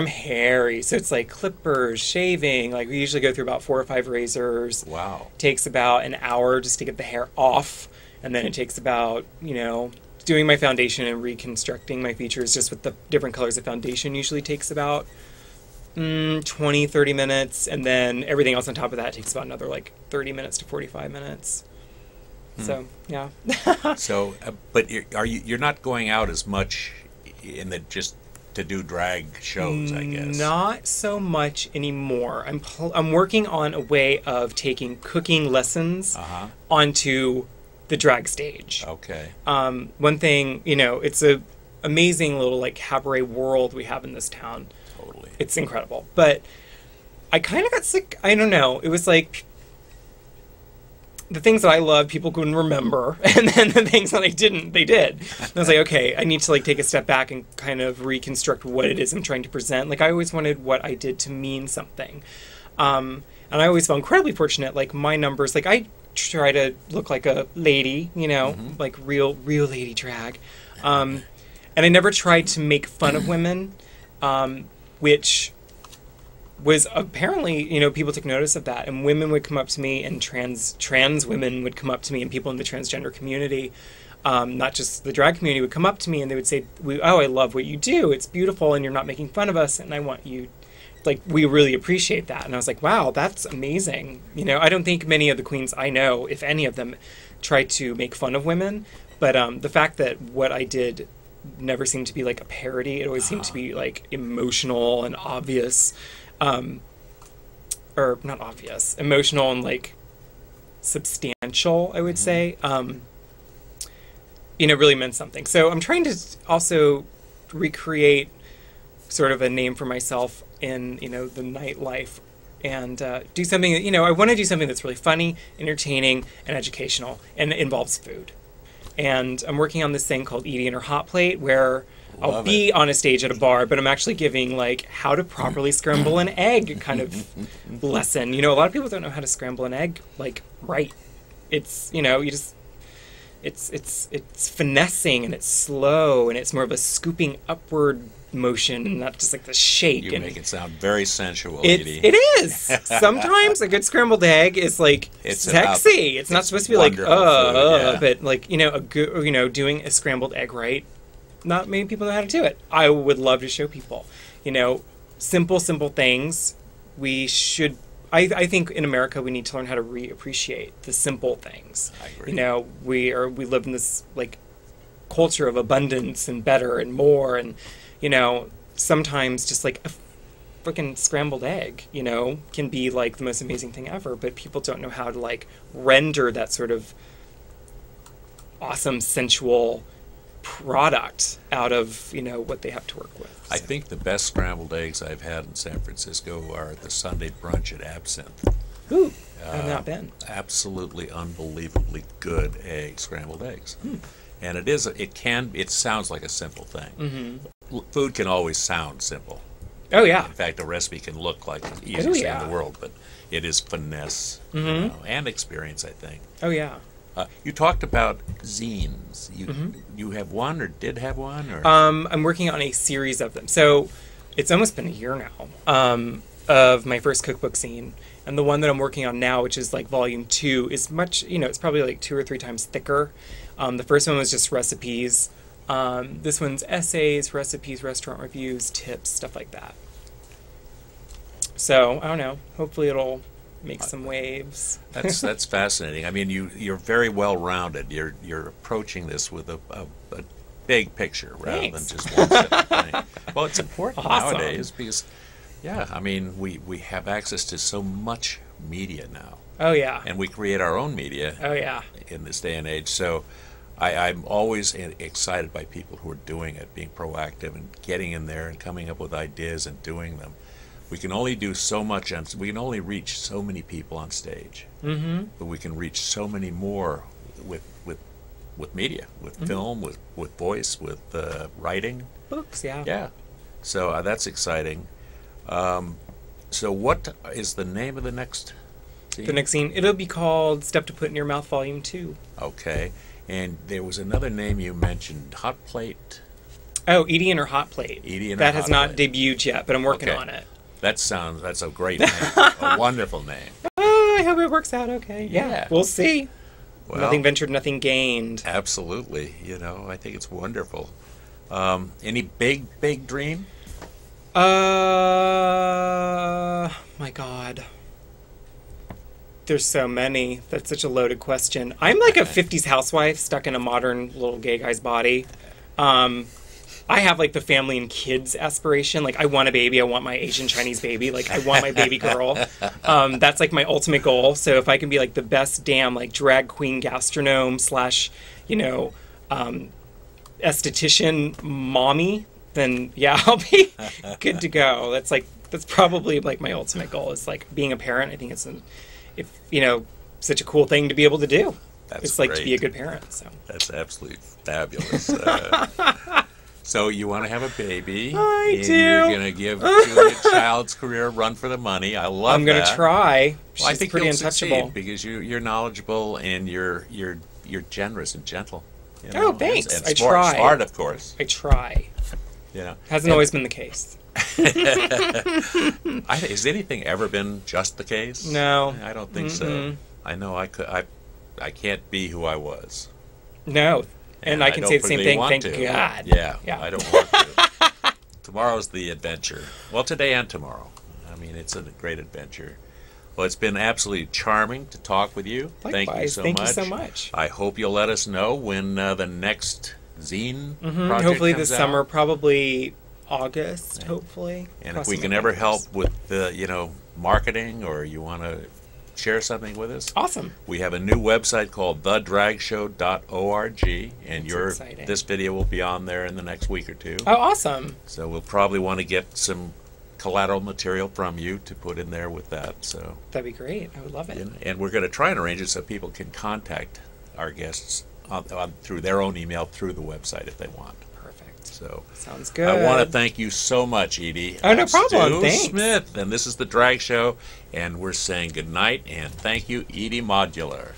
I'm hairy, so it's like clippers, shaving. Like we usually go through about 4 or 5 razors. Wow. Takes about an hour just to get the hair off, and then it takes about, doing my foundation and reconstructing my features just with the different colors of foundation usually takes about 20, 30 minutes, and then everything else on top of that takes about another like 30 minutes to 45 minutes. So, yeah. So, but you're not going out as much in the just to do drag shows, I guess. Not so much anymore. I'm working on a way of taking cooking lessons onto the drag stage. Okay. One thing, it's a amazing little like cabaret world we have in this town. Totally. It's incredible. But I kind of got sick. I don't know. It was like the things that I loved, people couldn't remember, and then the things that I didn't, they did. And I was like, okay, I need to like take a step back and kind of reconstruct what it is I'm trying to present. Like I always wanted what I did to mean something, and I always felt incredibly fortunate. Like my numbers, like I try to look like a lady, like real lady drag, and I never tried to make fun of women, which was apparently, people took notice of that, and women would come up to me, and trans women would come up to me, and people in the transgender community, not just the drag community, would come up to me and they would say, "Oh, I love what you do. It's beautiful, and you're not making fun of us, and I want you, like, we really appreciate that." And I was like, "Wow, that's amazing." I don't think many of the queens I know, if any of them, try to make fun of women, but the fact that what I did never seemed to be like a parody, it always seemed to be like emotional and obvious. Or not obvious, emotional and like substantial, I would say, really meant something. So I'm trying to also recreate sort of a name for myself in, the nightlife, and do something that, I want to do something that's really funny, entertaining, and educational, and involves food. And I'm working on this thing called Edie and her Hot Plate, where I'll be on a stage at a bar, but I'm actually giving like how to properly scramble an egg kind of lesson. A lot of people don't know how to scramble an egg like right. It's you just it's finessing, and it's slow, and it's more of a scooping upward motion, and not just like the shake. You make it sound very sensual, Edie. It is. Sometimes a good scrambled egg is like sexy. It's not supposed to be like but like a good doing a scrambled egg right. Not many people know how to do it. I would love to show people, simple things. We should, I think in America we need to learn how to reappreciate the simple things. I agree. We live in this like culture of abundance and better and more, and sometimes just like a freaking scrambled egg, can be like the most amazing thing ever, but people don't know how to like render that sort of awesome sensual product out of what they have to work with. I think the best scrambled eggs I've had in San Francisco are at the Sunday brunch at Absinthe. Ooh, I've not been. Absolutely unbelievably good scrambled eggs. And it sounds like a simple thing. Food can always sound simple. Oh yeah. In fact, a recipe can look like the easiest thing in the world, but it is finesse and experience, I think. Oh yeah. You talked about zines. You have one, or did have one, or? I'm working on a series of them. So it's almost been a year now of my first cookbook zine, and the one that I'm working on now, which is like volume 2, is much. It's probably like 2 or 3 times thicker. The first one was just recipes. This one's essays, recipes, restaurant reviews, tips, stuff like that. So I don't know. Hopefully it'll make some waves. That's fascinating. I mean, you're very well rounded. You're approaching this with a big picture rather than just one simple thing. Well, it's important nowadays because, I mean, we have access to so much media now. Oh yeah. And we create our own media. Oh yeah. In this day and age, so I'm always excited by people who are doing it, being proactive and getting in there and coming up with ideas and doing them. We can only do so much, we can only reach so many people on stage, but we can reach so many more with media, with film, with voice, with writing, books. Yeah. Yeah. So that's exciting. So what is the name of the next scene? The next scene, it'll be called "Stuff to Put in Your Mouth" Volume 2. Okay. And there was another name you mentioned, Hot Plate. Oh, Edie and her hot plate. Edie and that her has hot not plate. debuted yet, but I'm working Okay. on it. That's a great name. A wonderful name. Oh, I hope it works out okay. Yeah. We'll see. Well, Nothing ventured, nothing gained. absolutely. You know, I think it's wonderful. Any big dream? My God. There's so many. That's such a loaded question. I'm like a 50s housewife stuck in a modern little gay guy's body. I have like the family and kids aspiration. Like I want a baby. I want my Asian Chinese baby. Like I want my baby girl. That's like my ultimate goal. So if I can be like the best damn like drag queen gastronome slash, esthetician mommy, then yeah, I'll be good to go. That's probably like my ultimate goal is like being a parent. I think it's such a cool thing to be able to do. It's like to be a good parent. So That's absolutely fabulous. So you want to have a baby? I and do. You're going to give Julia Child's career a run for the money. I love I'm going to that. try. Well, I She's think pretty you'll untouchable. succeed because you're knowledgeable and you're generous and gentle. Oh, thanks. And I try. Smart, of course. I try. Yeah. Hasn't always been the case. Has anything ever been just the case? No. I don't think so. I know I can't be who I was. No. And I can don't say the same really thing. want Thank to. God. Yeah, Yeah. I don't want to. Tomorrow's the adventure. Well, today and tomorrow. I mean, it's a great adventure. Well, it's been absolutely charming to talk with you. Likewise. Thank you so Thank much. you so much. I hope you'll let us know when the next zine project Hopefully comes this out. summer, probably August, hopefully. And if Cross we my can ever fingers. help with marketing, or you want to share something with us, Awesome. we have a new website called thedragshow.org, and That's exciting. this video will be on there in the next week or two. Oh, awesome. So we'll probably want to get some collateral material from you to put in there with that. So, That'd be great. I would love it. and we're going to try and arrange it so people can contact our guests through their own email through the website if they want. Perfect. So Sounds good. I want to thank you so much, Edie. Oh, no problem. Stu Thanks. Smith, and this is The Drag Show, and we're saying good night, and thank you, Edie Modular.